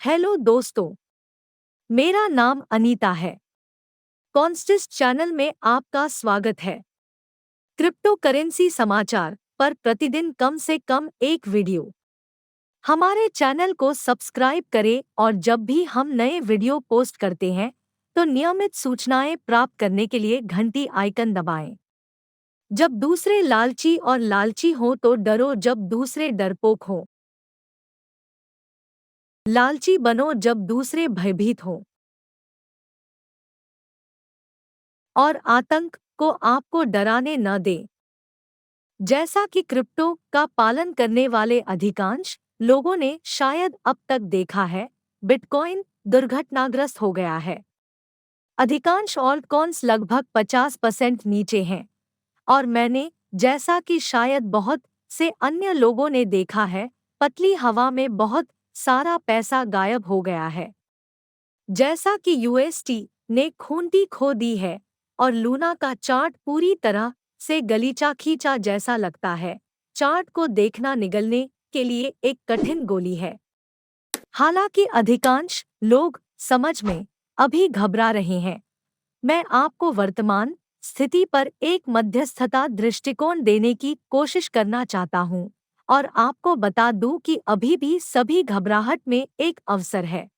Hello दोस्तों, मेरा नाम अनीता है। कॉन्स्टिस चैनल में आपका स्वागत है। क्रिप्टो करेंसी समाचार पर प्रतिदिन कम से कम एक वीडियो। हमारे चैनल को सब्सक्राइब करें और जब भी हम नए वीडियो पोस्ट करते हैं तो नियमित सूचनाएं प्राप्त करने के लिए घंटी आइकन दबाएं। जब दूसरे लालची और लालची हो तो डरो, जब दूसरे डरपोक हो। लालची बनो जब दूसरे भयभीत हो। और आतंक को आपको डराने न दे। जैसा कि क्रिप्टो का पालन करने वाले अधिकांश लोगों ने शायद अब तक देखा है, बिटकॉइन दुर्घटनाग्रस्त हो गया है। अधिकांश ऑल्टकॉइन्स लगभग 50% नीचे हैं और मैंने, जैसा कि शायद बहुत से अन्य लोगों ने देखा है, पतली हवा में बहुत सारा पैसा गायब हो गया है। जैसा कि यूएसटी ने खूंटी खो दी है और लूना का चार्ट पूरी तरह से गलीचा खींचा जैसा लगता है। चार्ट को देखना निगलने के लिए एक कठिन गोली है। हालांकि अधिकांश लोग समझ में अभी घबरा रहे हैं, मैं आपको वर्तमान स्थिति पर एक मध्यस्थता दृष्टिकोण देने की कोशिश करना चाहता हूं और आपको बता दूं कि अभी भी सभी घबराहट में एक अवसर है।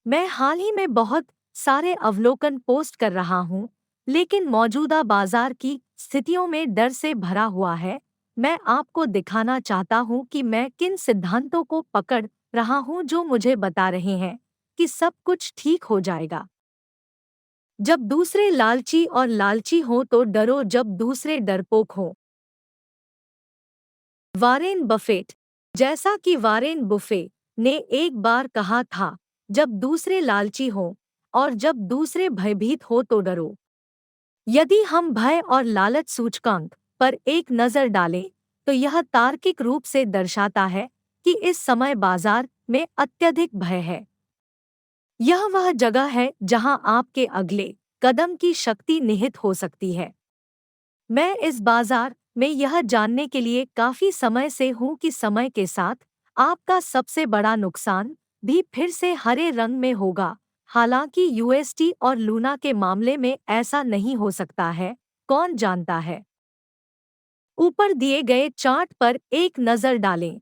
मैं हाल ही में बहुत सारे अवलोकन पोस्ट कर रहा हूं, लेकिन मौजूदा बाजार की स्थितियों में डर से भरा हुआ है। मैं आपको दिखाना चाहता हूं कि मैं किन सिद्धांतों को पकड़ रहा हूं जो मुझे बता रहे हैं कि सब कुछ ठीक हो जाएगा। जब दूसरे लालची और लालची हो तो डरो, जब दूसरे डरपोक हो। Warren Buffett. जैसा कि वारेन बुफे ने एक बार कहा था, जब दूसरे लालची हो और जब दूसरे भयभीत हो तो डरो। यदि हम भय और लालच सूचकांक पर एक नज़र डालें तो यह तार्किक रूप से दर्शाता है कि इस समय बाजार में अत्यधिक भय है। यह वह जगह है जहां आपके अगले कदम की शक्ति निहित हो सकती है। मैं इस बाजार में यह जानने के लिए काफी समय से हूं कि समय के साथ आपका सबसे बड़ा नुकसान भी फिर से हरे रंग में होगा। हालांकि यूएसटी और लूना के मामले में ऐसा नहीं हो सकता है, कौन जानता है। ऊपर दिए गए चार्ट पर एक नज़र डालें।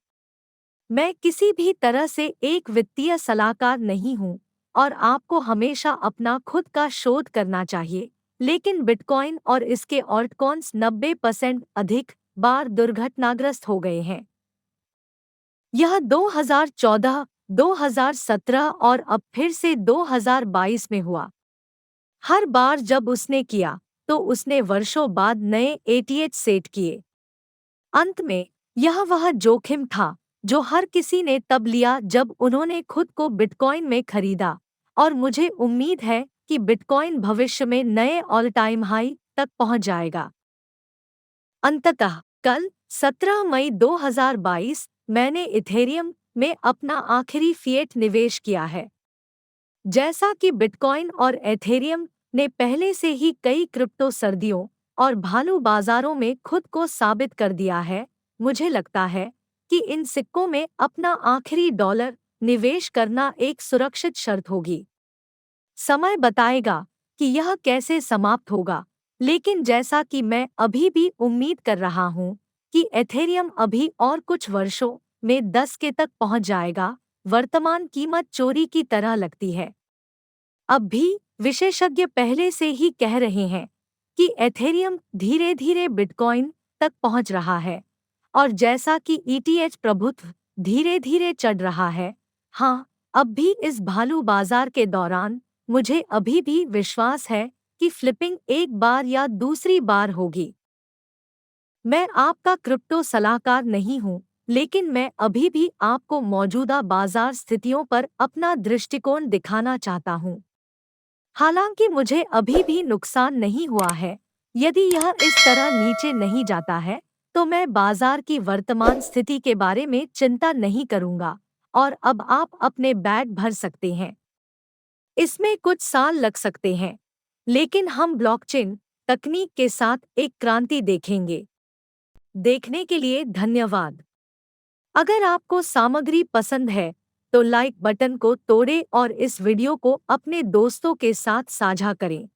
मैं किसी भी तरह से एक वित्तीय सलाहकार नहीं हूं और आपको हमेशा अपना खुद का शोध करना चाहिए, लेकिन बिटकॉइन और इसके ऑल्टकॉइन्स 90% अधिक बार दुर्घटनाग्रस्त हो गए हैं। यह 2014, 2017 और अब फिर से 2022 में हुआ। हर बार जब उसने किया तो उसने वर्षों बाद नए एटीएच सेट किए। अंत में यह वह जोखिम था जो हर किसी ने तब लिया जब उन्होंने खुद को बिटकॉइन में खरीदा, और मुझे उम्मीद है कि बिटकॉइन भविष्य में नए ऑल टाइम हाई तक पहुंच जाएगा। अंततः कल 17 मई 2022 मैंने इथेरियम में अपना आखिरी फिएट निवेश किया है। जैसा कि बिटकॉइन और एथेरियम ने पहले से ही कई क्रिप्टो सर्दियों और भालू बाजारों में खुद को साबित कर दिया है, मुझे लगता है कि इन सिक्कों में अपना आखिरी डॉलर निवेश करना एक सुरक्षित शर्त होगी। समय बताएगा कि यह कैसे समाप्त होगा, लेकिन जैसा कि मैं अभी भी उम्मीद कर रहा हूं कि एथेरियम अभी और कुछ वर्षों में 10 के तक पहुंच जाएगा, वर्तमान कीमत चोरी की तरह लगती है। अब भी विशेषज्ञ पहले से ही कह रहे हैं कि एथेरियम धीरे धीरे बिटकॉइन तक पहुंच रहा है, और जैसा कि ईटीएच प्रभुत्व धीरे धीरे चढ़ रहा है। हाँ, अब भी इस भालू बाजार के दौरान मुझे अभी भी विश्वास है कि फ्लिपिंग एक बार या दूसरी बार होगी। मैं आपका क्रिप्टो सलाहकार नहीं हूं, लेकिन मैं अभी भी आपको मौजूदा बाजार स्थितियों पर अपना दृष्टिकोण दिखाना चाहता हूं। हालांकि मुझे अभी भी नुकसान नहीं हुआ है, यदि यह इस तरह नीचे नहीं जाता है तो मैं बाजार की वर्तमान स्थिति के बारे में चिंता नहीं करूंगा और अब आप अपने बैग भर सकते हैं। इसमें कुछ साल लग सकते हैं, लेकिन हम ब्लॉकचेन तकनीक के साथ एक क्रांति देखेंगे। देखने के लिए धन्यवाद। अगर आपको सामग्री पसंद है तो लाइक बटन को तोड़ें और इस वीडियो को अपने दोस्तों के साथ साझा करें।